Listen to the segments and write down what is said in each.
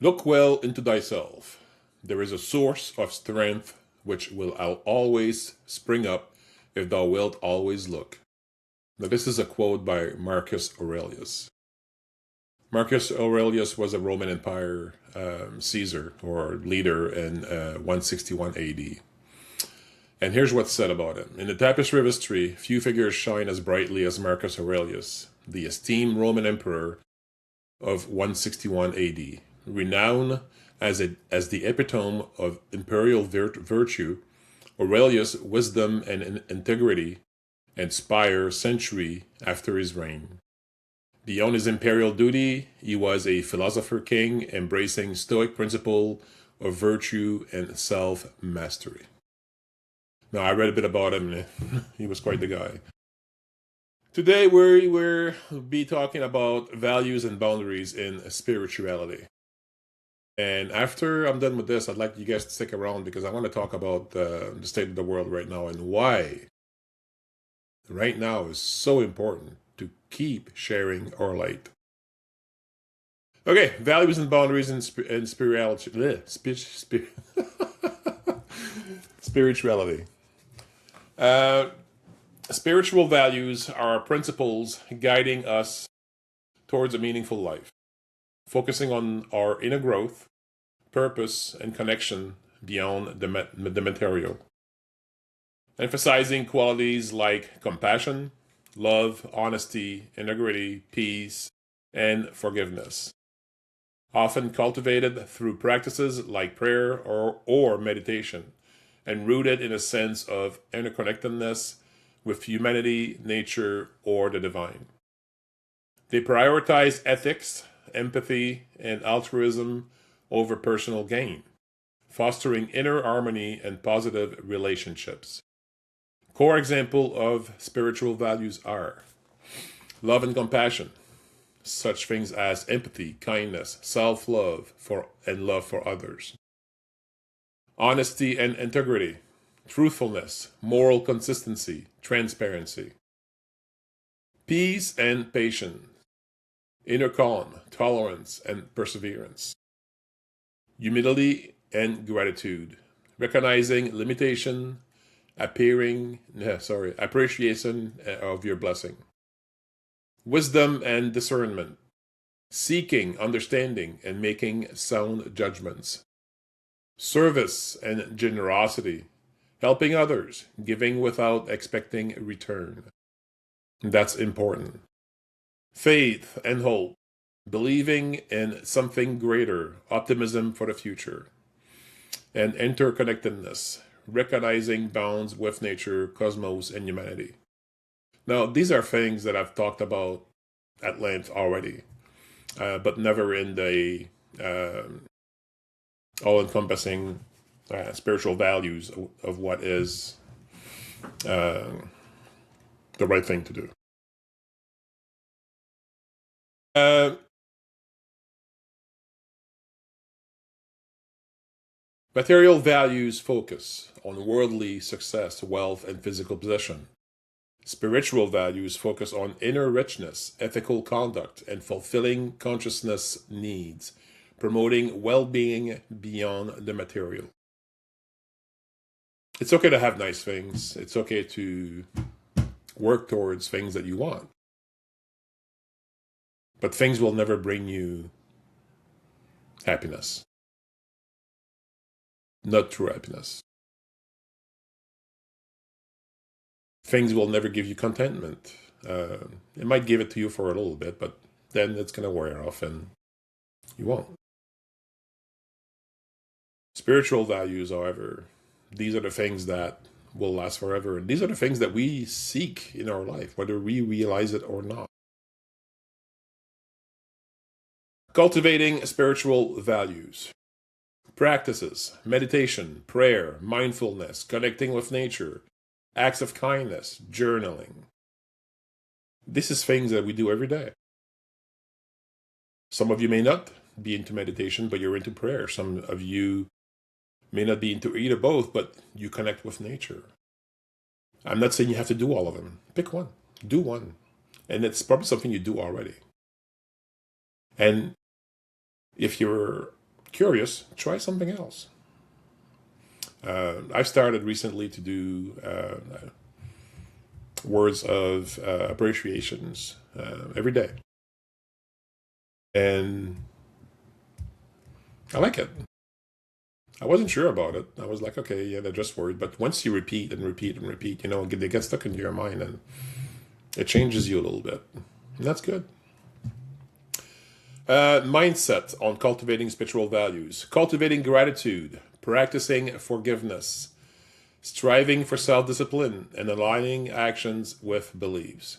Look well into thyself. There is a source of strength which will always spring up if thou wilt always look. Now, this is a quote by Marcus Aurelius. Marcus Aurelius was a Roman Empire Caesar or leader in 161 AD. And here's what's said about him. In the tapestry of history, few figures shine as brightly as Marcus Aurelius, the esteemed Roman emperor of 161 AD. Renowned as the epitome of imperial virtue, Aurelius' wisdom and integrity inspire century after his reign. Beyond his imperial duty, he was a philosopher king embracing Stoic principle of virtue and self-mastery. Now, I read a bit about him, and he was quite the guy. Today, we'll be talking about values and boundaries in spirituality. And after I'm done with this, I'd like you guys to stick around because I want to talk about the state of the world right now and why right now is so important to keep sharing our light. Okay, values and boundaries in spirituality. Spirituality. Spiritual values are principles guiding us towards a meaningful life, focusing on our inner growth, purpose, and connection beyond the material. Emphasizing qualities like compassion, love, honesty, integrity, peace, and forgiveness. Often cultivated through practices like prayer or meditation, and rooted in a sense of interconnectedness with humanity, nature, or the divine. They prioritize ethics, empathy, and altruism over personal gain, fostering inner harmony and positive relationships. Core examples of spiritual values are love and compassion, such things as empathy, kindness, self-love and love for others. Honesty and integrity, truthfulness, moral consistency, transparency. Peace and patience, inner calm, tolerance, and perseverance. Humility and gratitude, recognizing limitation, appreciation of your blessing. Wisdom and discernment, seeking understanding and making sound judgments. Service and generosity, helping others, giving without expecting return. That's important. Faith and hope, believing in something greater, optimism for the future. And interconnectedness, recognizing bonds with nature, cosmos, and humanity. Now, these are things that I've talked about at length already, but never in the all-encompassing spiritual values of what is the right thing to do. Material values focus on worldly success, wealth, and physical possession. Spiritual values focus on inner richness, ethical conduct, and fulfilling consciousness needs, promoting well-being beyond the material. It's okay to have nice things. It's okay to work towards things that you want. But things will never bring you happiness. Not true happiness. Things will never give you contentment. It might give it to you for a little bit, but then it's going to wear off and you won't. Spiritual values, however, these are the things that will last forever. And these are the things that we seek in our life, whether we realize it or not. Cultivating spiritual values. Practices, meditation, prayer, mindfulness, connecting with nature, acts of kindness, journaling. This is things that we do every day. Some of you may not be into meditation, but you're into prayer. Some of you may not be into either, both, but you connect with nature. I'm not saying you have to do all of them. Pick one. Do one. And it's probably something you do already. And if you're curious, try something else. I've started recently to do words of appreciations every day. And I like it. I wasn't sure about it. I was like, okay, yeah, they're just words. But once you repeat and repeat and repeat, they get stuck into your mind and it changes you a little bit. And that's good. Mindset on cultivating spiritual values. Cultivating gratitude. Practicing forgiveness. Striving for self-discipline and aligning actions with beliefs.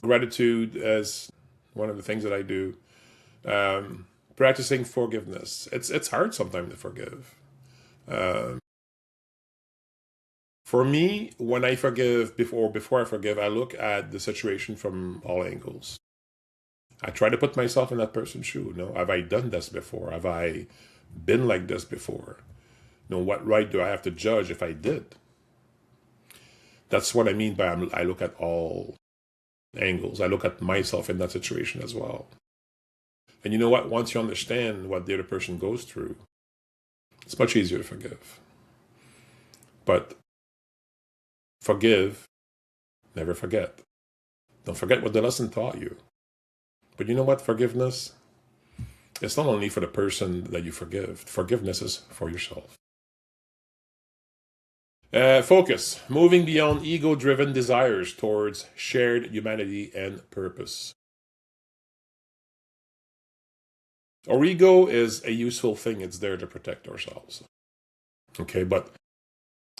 Gratitude as one of the things that I do. Practicing forgiveness. It's hard sometimes to forgive. For me, when I forgive, before I forgive, I look at the situation from all angles. I try to put myself in that person's shoe. Have I done this before? Have I been like this before? What right do I have to judge if I did? That's what I mean by I look at all angles. I look at myself in that situation as well. And you know what? Once you understand what the other person goes through, it's much easier to forgive. But forgive, never forget. Don't forget what the lesson taught you. But you know what? Forgiveness, it's not only for the person that you forgive. Forgiveness is for yourself. Focus. Moving beyond ego-driven desires towards shared humanity and purpose. Our ego is a useful thing. It's there to protect ourselves. Okay, but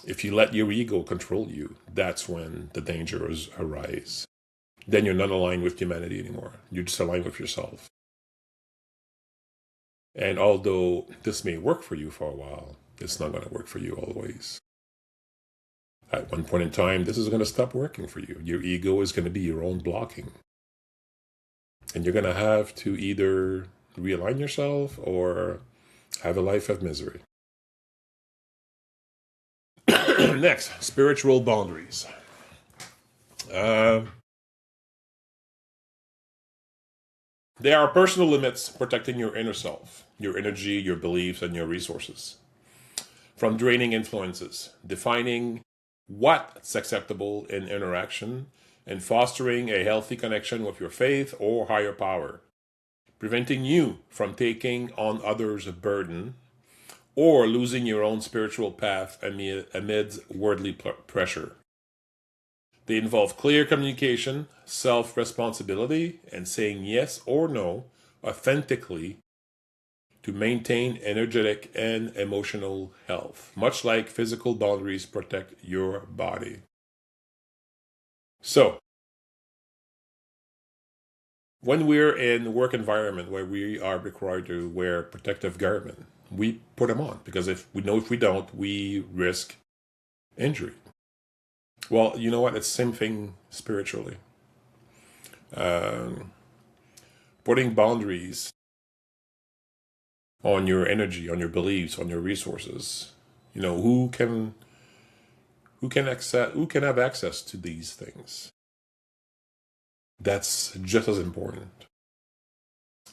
if you let your ego control you, that's when the dangers arise. Then you're not aligned with humanity anymore. You're just aligned with yourself. And although this may work for you for a while, it's not going to work for you always. At one point in time, this is going to stop working for you. Your ego is going to be your own blocking. And you're going to have to either realign yourself or have a life of misery. Next, spiritual boundaries. They are personal limits protecting your inner self, your energy, your beliefs, and your resources from draining influences, defining what's acceptable in interaction, and fostering a healthy connection with your faith or higher power, preventing you from taking on others' burden or losing your own spiritual path amid worldly pressure. They involve clear communication, self-responsibility, and saying yes or no authentically to maintain energetic and emotional health, much like physical boundaries protect your body. So, when we're in a work environment where we are required to wear protective garment, we put them on because if we don't, we risk injury. Well, you know what? It's the same thing spiritually. Putting boundaries on your energy, on your beliefs, on your resources. Who can have access to these things? That's just as important.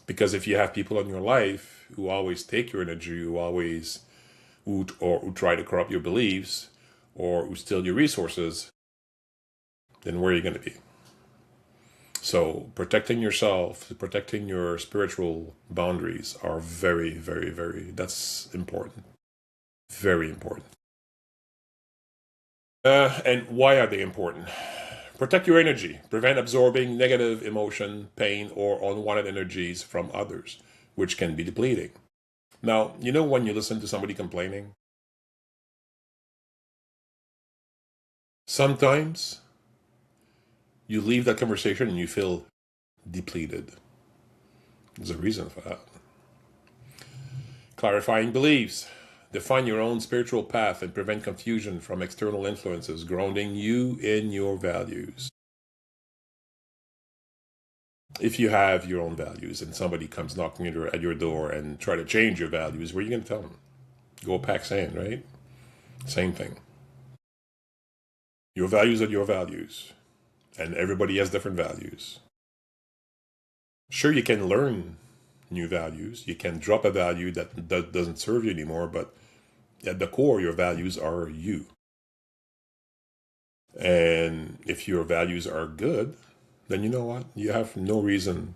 Because if you have people in your life who always take your energy, who try to corrupt your beliefs, or who steal your resources, then where are you going to be? So protecting yourself, protecting your spiritual boundaries are very, very, very, that's important. Very important. And why are they important? Protect your energy. Prevent absorbing negative emotion, pain, or unwanted energies from others, which can be depleting. Now, when you listen to somebody complaining, sometimes you leave that conversation and you feel depleted. There's a reason for that. Clarifying beliefs. Define your own spiritual path and prevent confusion from external influences, grounding you in your values. If you have your own values and somebody comes knocking at your door and try to change your values, what are you going to tell them? Go pack sand, right? Same thing. Your values are your values. And everybody has different values. Sure, you can learn new values. You can drop a value that doesn't serve you anymore, but at the core, your values are you. And if your values are good, then you know what? You have no reason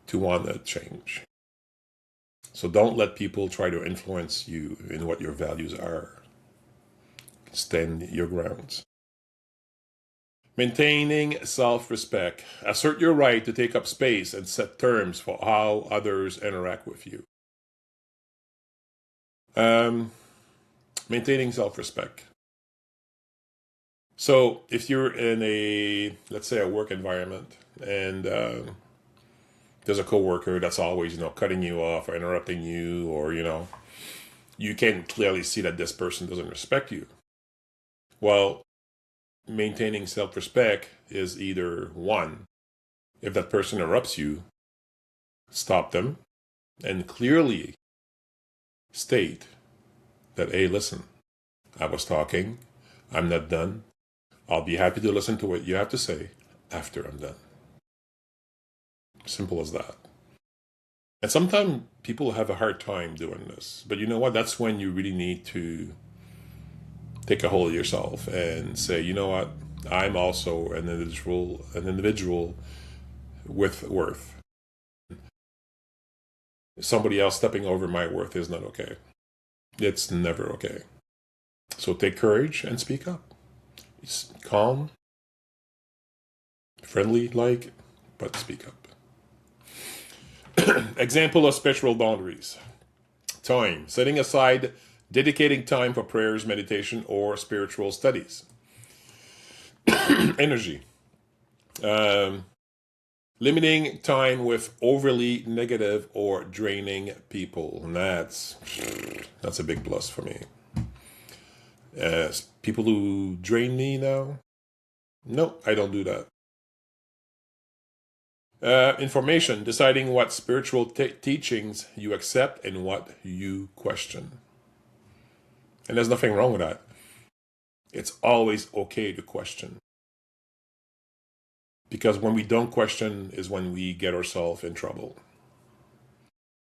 to want to change. So don't let people try to influence you in what your values are. Stand your grounds. Maintaining self-respect. Assert your right to take up space and set terms for how others interact with you. Maintaining self-respect. So if you're in a, let's say, a work environment, and there's a coworker that's always, cutting you off or interrupting you, or, you can clearly see that this person doesn't respect you. Well, maintaining self-respect is either one, if that person interrupts you, stop them and clearly state that, hey, listen, I was talking, I'm not done. I'll be happy to listen to what you have to say after I'm done. Simple as that. And sometimes people have a hard time doing this, but you know what? That's when you really need to take a hold of yourself and say, you know what? I'm also an individual with worth. Somebody else stepping over my worth is not okay. It's never okay. So take courage and speak up. It's calm, friendly, but speak up. Example of spiritual boundaries. Time. Setting aside, dedicating time for prayers, meditation, or spiritual studies. Energy. Limiting time with overly negative or draining people. And that's a big plus for me. People who drain me now? No, I don't do that. Information, deciding what spiritual teachings you accept and what you question. And there's nothing wrong with that. It's always okay to question. Because when we don't question is when we get ourselves in trouble.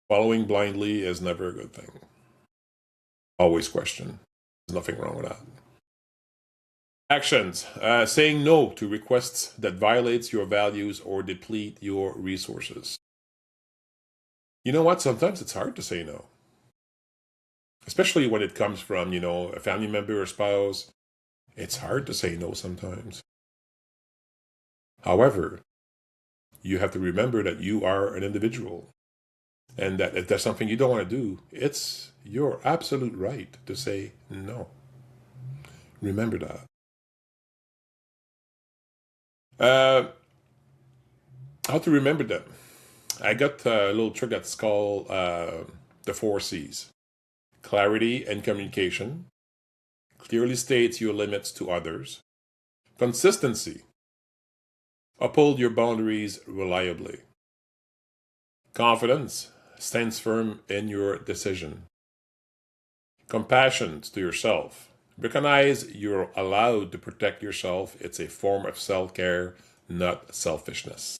Following blindly is never a good thing. Always question. There's nothing wrong with that. Actions. Saying no to requests that violates your values or deplete your resources. You know what? Sometimes it's hard to say no. Especially when it comes from, a family member or spouse. It's hard to say no sometimes. However, you have to remember that you are an individual. And that if there's something you don't want to do, it's your absolute right to say no. Remember that. How to remember them. I got a little trick that's called the 4 C's. Clarity and communication. Clearly states your limits to others. Consistency. Uphold your boundaries reliably. Confidence. Stands firm in your decision. Compassion to yourself. Recognize you're allowed to protect yourself. It's a form of self-care, not selfishness.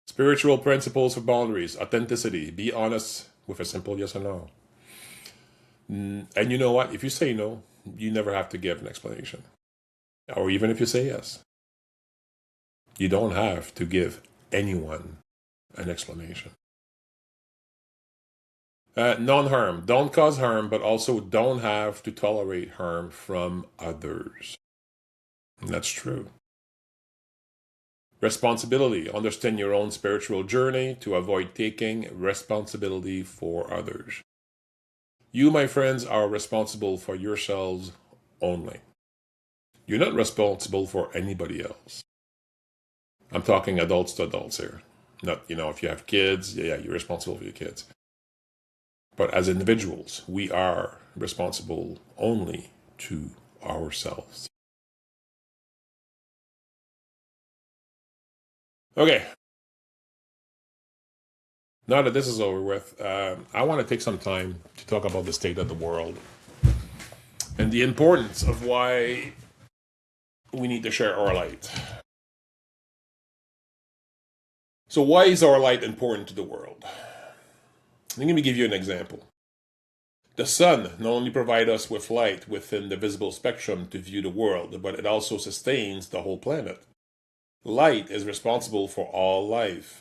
Spiritual principles for boundaries. Authenticity. Be honest with a simple yes or no. And you know what? If you say no, you never have to give an explanation. Or even if you say yes. You don't have to give anyone an explanation. Non-harm. Don't cause harm, but also don't have to tolerate harm from others. And that's true. Responsibility. Understand your own spiritual journey to avoid taking responsibility for others. You, my friends, are responsible for yourselves only. You're not responsible for anybody else. I'm talking adults to adults here. Not, if you have kids, yeah, you're responsible for your kids. But as individuals, we are responsible only to ourselves. Okay. Now that this is over with, I want to take some time to talk about the state of the world and the importance of why we need to share our light. So why is our light important to the world? Let me give you an example. The sun not only provides us with light within the visible spectrum to view the world, but it also sustains the whole planet. Light is responsible for all life,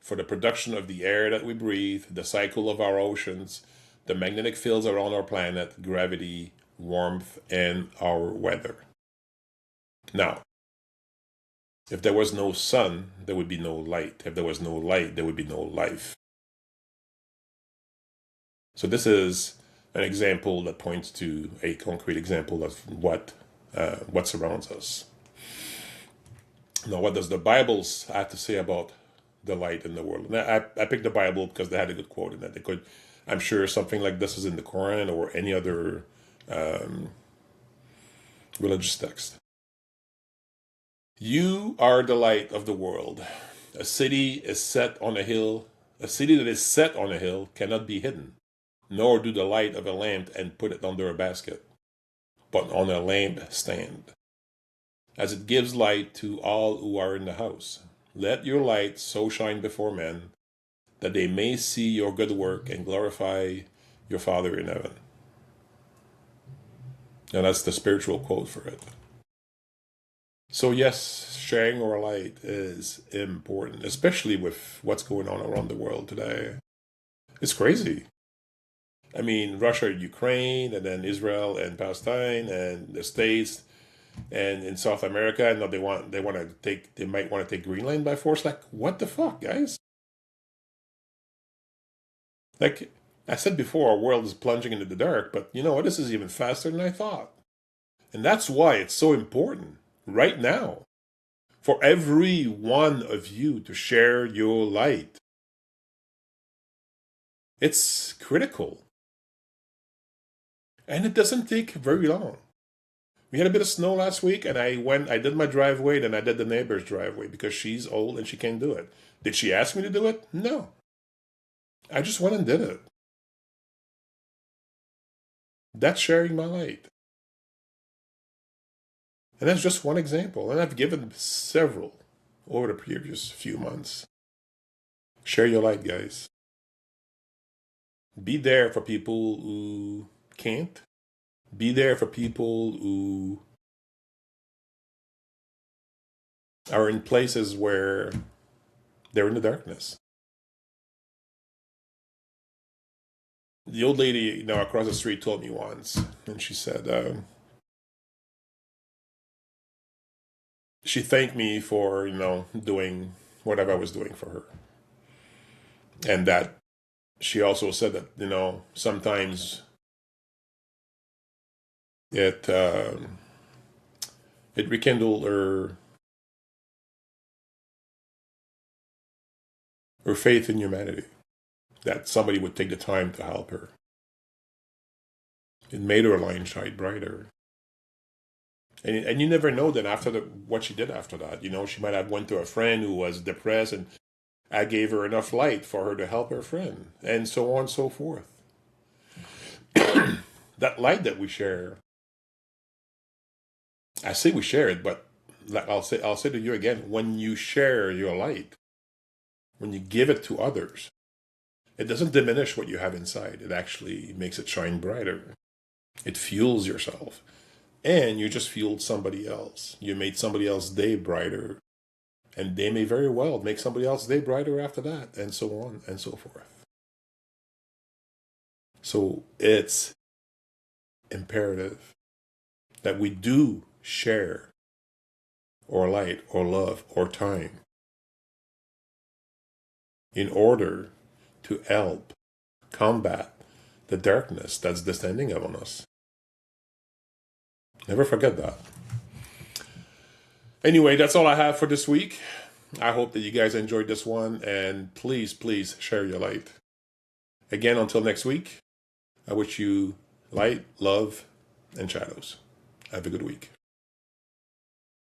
for the production of the air that we breathe, the cycle of our oceans, the magnetic fields around our planet, gravity, warmth, and our weather. Now, if there was no sun, there would be no light. If there was no light, there would be no life. So this is an example that points to a concrete example of what surrounds us. Now, what does the Bible have to say about the light in the world? And I picked the Bible because they had a good quote in it. I'm sure something like this is in the Quran or any other religious text. You are the light of the world. A city is set on a hill. A city that is set on a hill cannot be hidden, nor do the light of a lamp and put it under a basket, but on a lamp stand, as it gives light to all who are in the house. Let your light so shine before men, that they may see your good work and glorify your Father in heaven. Now that's the spiritual quote for it. So yes, sharing our light is important, especially with what's going on around the world today. It's crazy. I mean, Russia, Ukraine, and then Israel and Palestine, and the States, and in South America, and they might want to take Greenland by force. Like, what the fuck, guys? Like I said before, our world is plunging into the dark, but you know what? This is even faster than I thought. And that's why it's so important right now for every one of you to share your light. It's critical. And it doesn't take very long. We had a bit of snow last week, and I did my driveway, then I did the neighbor's driveway because she's old and she can't do it. Did she ask me to do it? No. I just went and did it. That's sharing my light. And that's just one example. And I've given several over the previous few months. Share your light, guys. Be there for people who can't. Be there for people who are in places where they're in the darkness. The old lady across the street told me once, and she said, she thanked me for, doing whatever I was doing for her. And that she also said that, sometimes it rekindled her faith in humanity, that somebody would take the time to help her. It made her line shine brighter. And you never know then what she did after that. She might have went to a friend who was depressed, and I gave her enough light for her to help her friend, and so on and so forth. That light that we share, I say we share it, but I'll say to you again, when you share your light, when you give it to others, it doesn't diminish what you have inside. It actually makes it shine brighter. It fuels yourself. And you just fueled somebody else. You made somebody else's day brighter. And they may very well make somebody else's day brighter after that, and so on and so forth. So it's imperative that we do share or light or love or time in order to help combat the darkness that's descending upon us. Never forget that. Anyway, that's all I have for this week. I hope that you guys enjoyed this one, and please, please share your light. Again, until next week, I wish you light, love, and shadows. Have a good week.